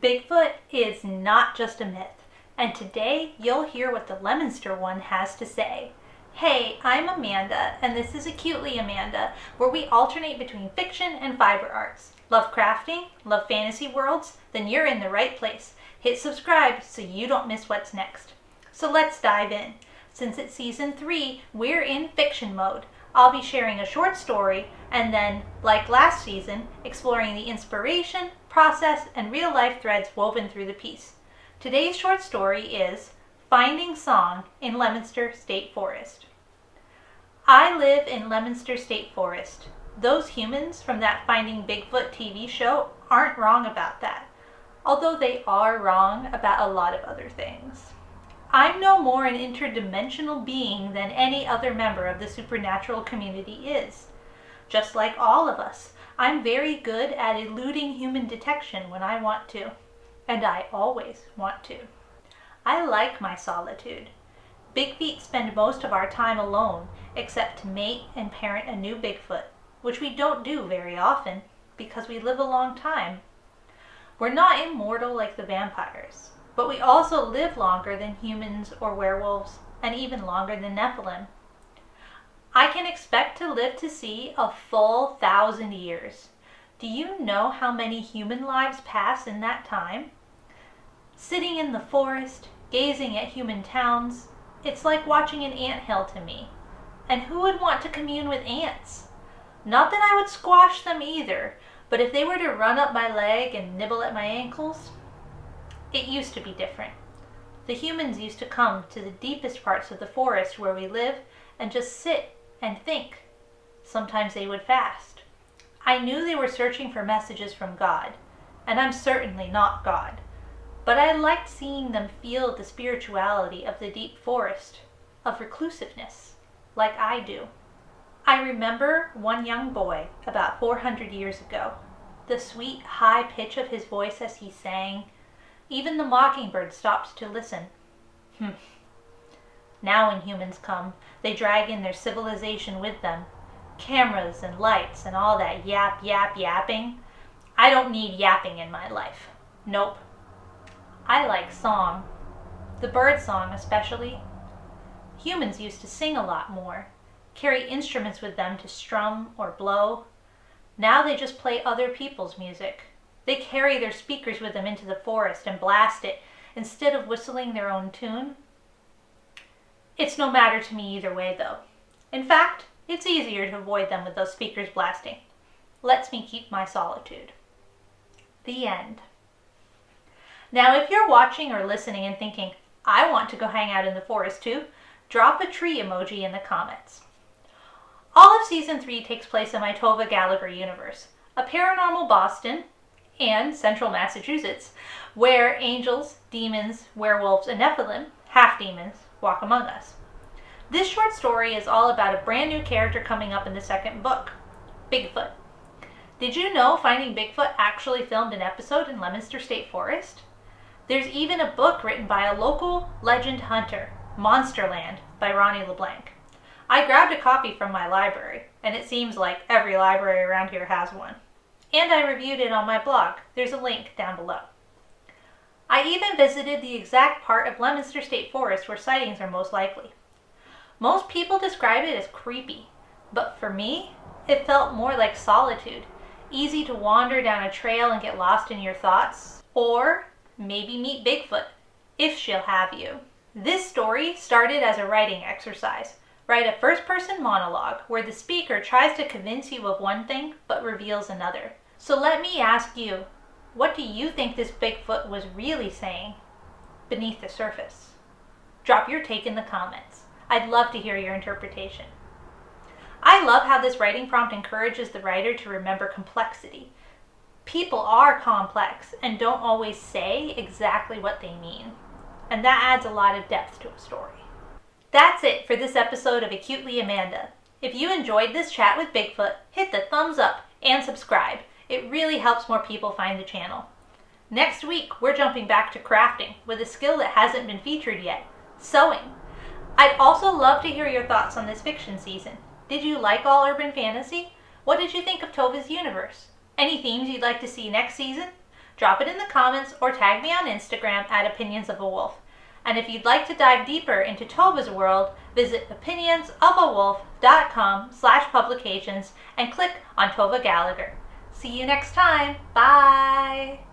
Bigfoot is not just a myth, and today you'll hear what the Leominster one has to say. Hey, I'm Amanda, and this is Acutely Amanda, where we alternate between fiction and fiber arts. Love crafting? Love fantasy worlds? Then you're in the right place. Hit subscribe so you don't miss what's next. So let's dive in. Since it's season 3, we're in fiction mode. I'll be sharing a short story and then, like last season, exploring the inspiration, process, and real-life threads woven through the piece. Today's short story is Finding Song in Leominster State Forest. I live in Leominster State Forest. Those humans from that Finding Bigfoot TV show aren't wrong about that, although they are wrong about a lot of other things. I'm no more an interdimensional being than any other member of the supernatural community is. Just like all of us, I'm very good at eluding human detection when I want to, and I always want to. I like my solitude. Big feet spend most of our time alone, except to mate and parent a new Bigfoot, which we don't do very often because we live a long time. We're not immortal like the vampires, but we also live longer than humans or werewolves, and even longer than Nephilim. I can expect to live to see a full 1,000 years. Do you know how many human lives pass in that time? Sitting in the forest, gazing at human towns, it's like watching an anthill to me. And who would want to commune with ants? Not that I would squash them either, but if they were to run up my leg and nibble at my ankles, it used to be different. The humans used to come to the deepest parts of the forest where we live and just sit and think. Sometimes they would fast. I knew they were searching for messages from God, and I'm certainly not God, but I liked seeing them feel the spirituality of the deep forest, of reclusiveness, like I do. I remember one young boy about 400 years ago, the sweet high pitch of his voice as he sang. Even the mockingbird stopped to listen. Now when humans come, they drag in their civilization with them. Cameras and lights and all that yapping. I don't need yapping in my life. Nope. I like song. The bird song especially. Humans used to sing a lot more, carry instruments with them to strum or blow. Now they just play other people's music. They carry their speakers with them into the forest and blast it instead of whistling their own tune. It's no matter to me either way though. In fact, it's easier to avoid them with those speakers blasting. Lets me keep my solitude. The end. Now if you're watching or listening and thinking, I want to go hang out in the forest too, drop a tree emoji in the comments. All of season 3 takes place in my Tova Gallagher universe, a paranormal Boston and central Massachusetts, where angels, demons, werewolves, and Nephilim, half-demons, walk among us. This short story is all about a brand new character coming up in the second book, Bigfoot. Did you know Finding Bigfoot actually filmed an episode in Leominster State Forest? There's even a book written by a local legend hunter, Monsterland, by Ronny LeBlanc. I grabbed a copy from my library, and it seems like every library around here has one. And I reviewed it on my blog. There's a link down below. I even visited the exact part of Leominster State Forest where sightings are most likely. Most people describe it as creepy, but for me, it felt more like solitude. Easy to wander down a trail and get lost in your thoughts, or maybe meet Bigfoot, if she'll have you. This story started as a writing exercise. Write a first-person monologue where the speaker tries to convince you of one thing but reveals another. So let me ask you, what do you think this Bigfoot was really saying beneath the surface? Drop your take in the comments. I'd love to hear your interpretation. I love how this writing prompt encourages the writer to remember complexity. People are complex and don't always say exactly what they mean, and that adds a lot of depth to a story. That's it for this episode of Acutely Amanda. If you enjoyed this chat with Bigfoot, hit the thumbs up and subscribe. It really helps more people find the channel. Next week, we're jumping back to crafting with a skill that hasn't been featured yet, sewing. I'd also love to hear your thoughts on this fiction season. Did you like all urban fantasy? What did you think of Tova's universe? Any themes you'd like to see next season? drop it in the comments or tag me on Instagram at Opinions of a Wolf. And if you'd like to dive deeper into Tova's world, visit opinionsofawolf.com/publications and click on Tova Gallagher. See you next time. Bye!